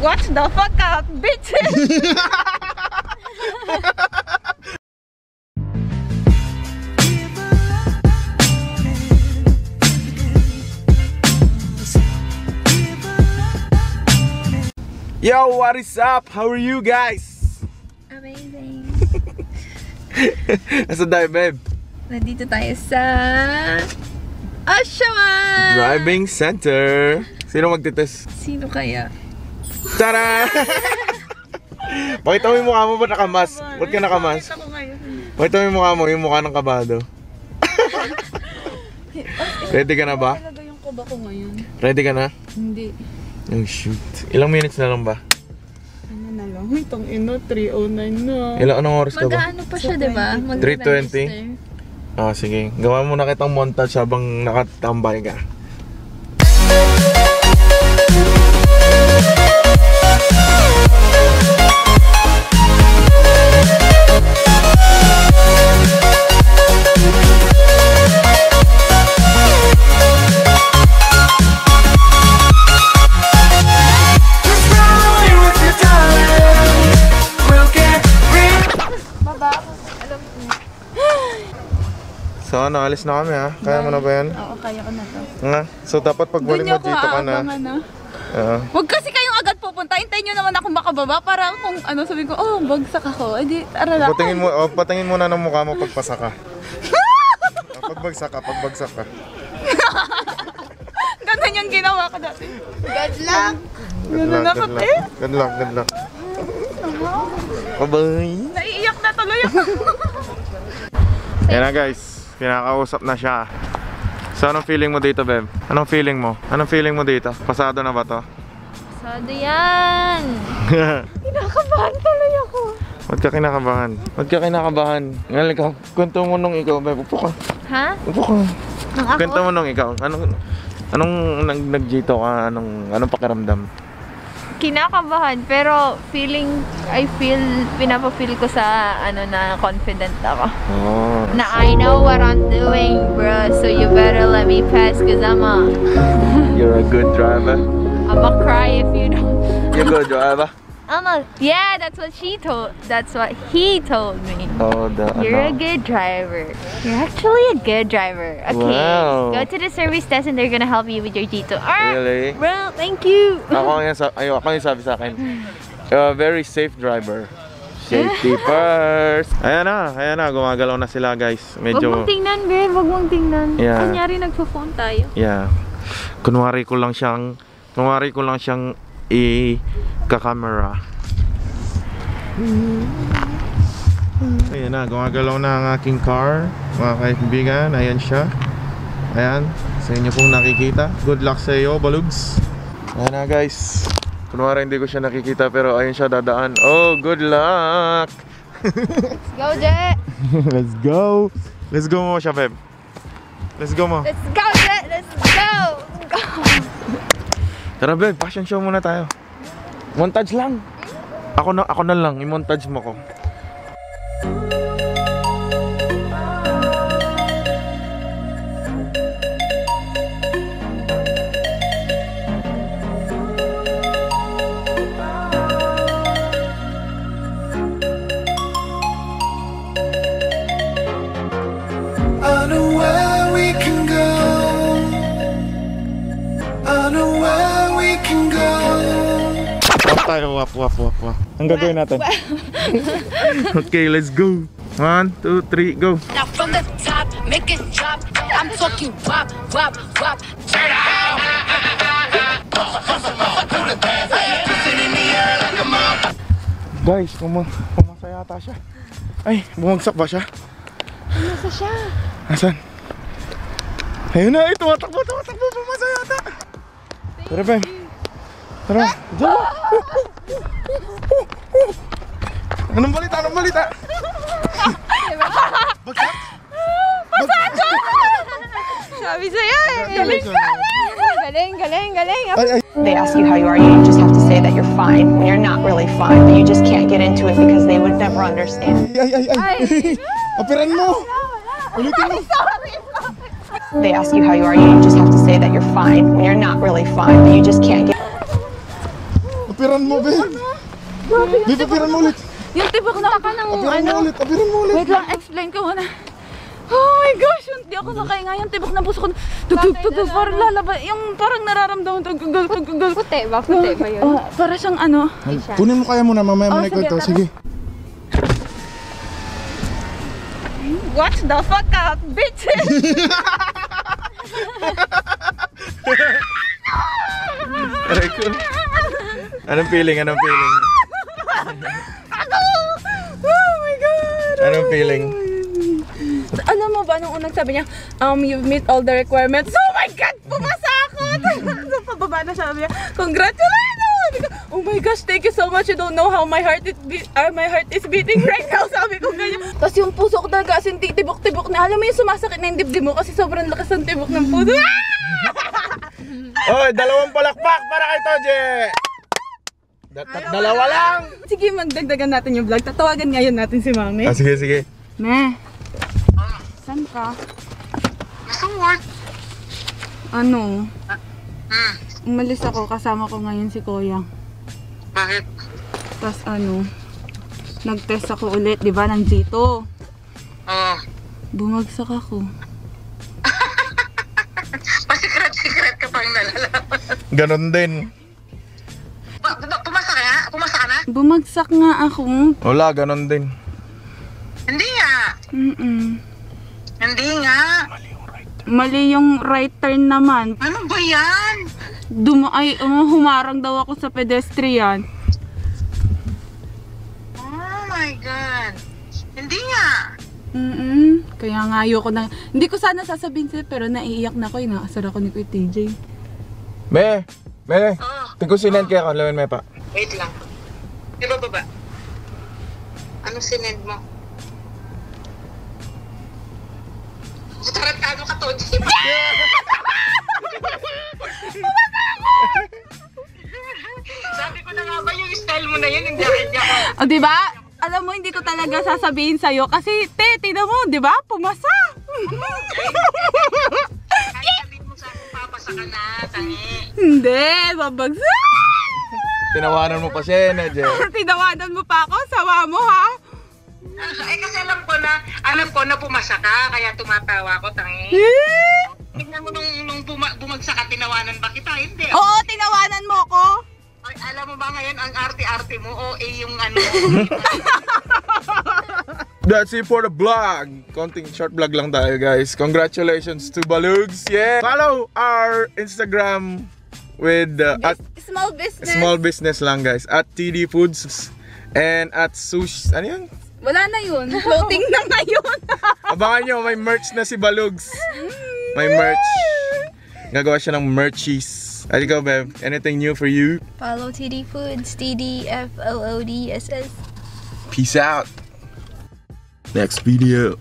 Watch the fuck up, bitches! Yo, what is up? How are you guys? Amazing. Nasa tayo, babe? Nandito tayo sa Oshawa! Driving Center. Sino magtitest? Sino kaya? Tara! Pakita mo yung mukha mo, ba't nakamas? Ba't ka nakamas? Pakita ko ngayon. Pakita mo yung mukha ng kabado. Ready ka na ba? Talaga yung kaba ko ngayon. Ready ka na? Hindi. Oh shoot. Ilang minutes na lang ba? Ano na lang? Itong ino, 3:09 na. Anong oras ka ba? Mag-ano pa siya, diba? 3:20? Ah, sige. Gawa mo na kitang montage habang nakatambay ka. So ano, alis na kami ha? Kaya mo na ba yan? Oo, kaya ko na to. Nga? So dapat pag balik mo dito ka na. Huwag kasi kayong agad pupunta. Hintayin nyo naman ako makababa para kung ano sabihin ko, oh, bagsak ako. Eh di, arala. Patingin mo na ng mukha mo pagpasa ka. Pagbagsak ka. Ganun yung ginawa ko dati. Good luck! Good luck. Bye-bye! Naiiyak na tuloy ako. Yan na guys. Pinakausap na siya. So anong feeling mo dito, Beb? Anong feeling mo dito? Pasado na ba to? Pasado yan! Kinakabahan tuloy ako. Ba't ka kinakabahan? Ngayon ikaw, kwento mo nung ikaw, Beb. Upo ka. Ha? Upo ka. Nang ako? Kwento mo nung ikaw. Anong nag-jito ka? Anong pakiramdam? Kinakabahan, pero pinapa-feel ko sa na confident ako. Oh. Na I know what I'm doing, bro, so you better let me pass cause You're a good driver. I'ma cry if you don't. You're a good driver. Yeah, that's what he told me. Oh, You're a good driver. You're actually a good driver. Okay, wow. go to the service desk and they're gonna help you with your G2. Really? Bro, thank you. Ako yung sabi sa akin. You're a very safe driver. Safety first. Ayan na, gumagalaw na sila guys. Wag mong tingnan, babe, wag mong tingnan. Yeah. Kunyari nagpo-phone tayo. Yeah. Kunwari ko lang siyang i-ka-camera. Ayan na, gumagalaw na ang aking car. Mga kaibigan, ayan siya. Ayan, sa inyo pong nakikita. Good luck sa iyo, balugs. Ayan na guys. Kunwari hindi ko siya nakikita pero ayun siya dadaan. Oh, good luck! Let's go, Jet! Let's go mo siya, Beb. Let's go mo. Let's go, Jet! Let's go! Tara, Beb, fashion show muna tayo. Montage lang. Ako na lang, i-montage mo ko. Wap. Ang gagawin natin. Okay, let's go. 1, 2, 3, go. Now from the top, make it drop. I'm talking wop. Turn it out. Guys, pumasa yata siya. Ay, bumagsak ba siya? Nasa siya? Asan? Ayun na, tumatakbo, pumasa yata. Tara, Bem. Tara, dyan. Anong balita? Bagsak? Sabi sa'yo eh! Galing! They ask you how you are, you just have to say that you're fine when you're not really fine, but you just can't get into it because they would never understand. Ay! Operan mo! Ulitin mo! They ask you how you are, you just have to say that you're fine when you're not really fine, but you just can't get. Apiran mo, be. Be, papiran mo ulit. Yung tibok na ka ng Apiran mo ulit, apiran mo ulit. Wait lang, explain ko muna. Oh my gosh, hindi ako makahinga. Yung tibok na puso ko. Tugtog, parang lalaba. Yung parang nararamdaman. Tugtog. Puti ba? Puti ba yun? Para siyang ano. Kunin mo kaya muna, mamaya mo na sige, ito. tara. Sige. Watch the fuck out, bitches! Aray ko. Anong feeling? Oh my God! Anong feeling? Alam mo ba, nung unang sabi niya, you've met all the requirements. Oh my God! Pumasa ako! So, pababa na siya. Sabi niya, congratulations! Sabi ko, oh my gosh, thank you so much. You don't know how my heart is beating right now. Sabi ko ganyan. Tapos yung puso ko talaga, as in tibok-tibok na. Alam mo yung sumasakit na yung dibdib mo kasi sobrang lakas ng tibok ng puso. Oy, 2 palakpak para kay Toje! Dalawa lang! Sige, magdagdagan natin yung vlog. Tatawagan ngayon natin si Mami. Sige. Me, saan ka? Gusto work? Ano? Umalis ako, kasama ko ngayon si Kuya. Bakit? Tapos ano, nag-test ako ulit, di ba, ng G2. Oo. Bumagsak ako. Pasikret ka pang nalalaman. Ganon din. Pumasa ka na? Pumasa ka na? Bumagsak nga ako. Wala, ganon din. Hindi nga. Hindi nga. Mali yung right turn naman. Ano ba yan? Humarang daw ako sa pedestrian. Oh my God. Hindi nga. Kaya nga ayoko na. Hindi ko sana sasabihin sa'yo, pero naiiyak na ako. Inaasar ako ni Kuya TJ. Me! Oh. Tingko sinend kaya ka, lawin me pa. Wait lang. Di ba baba? Ano sinend mo? Tarantado ka to, di ba? Sabi ko na nga ba yung style mo na yun, yung jacket niya ko. O, di ba? Alam mo, hindi ko talaga sasabihin sa'yo kasi, tingnan mo, di ba? Pumasa! Kahit sabihin mo sa akin, papasa ka na, tangi. Hindi, babagsak! Tinawanan mo pa siya, Je. Tinawanan mo pa ako, sawa mo ha? Eh kasi alam ko na pumasa ka, kaya tumatawa ako, tangi. Tignan mo nung bumagsak ka, tinawanan ba kita? Hindi. Oo, tinawanan mo ko. Ay, alam mo ba ngayon, ang arte-arte mo, o yung ano. That's it for the vlog. Konting short vlog lang tayo, guys. Congratulations to Balugs. Yeah. Follow our Instagram with at Small business. small business lang, guys. At TD Foods and at Sush. Ano yan? Wala na yun. Floating na ngayon. Abangan nyo, may merch na si Balugs. May merch. Gagawa siya ng merchies. At ikaw, Bev, anything new for you? Follow TD Foods, TDFOODSS. Peace out. Next video.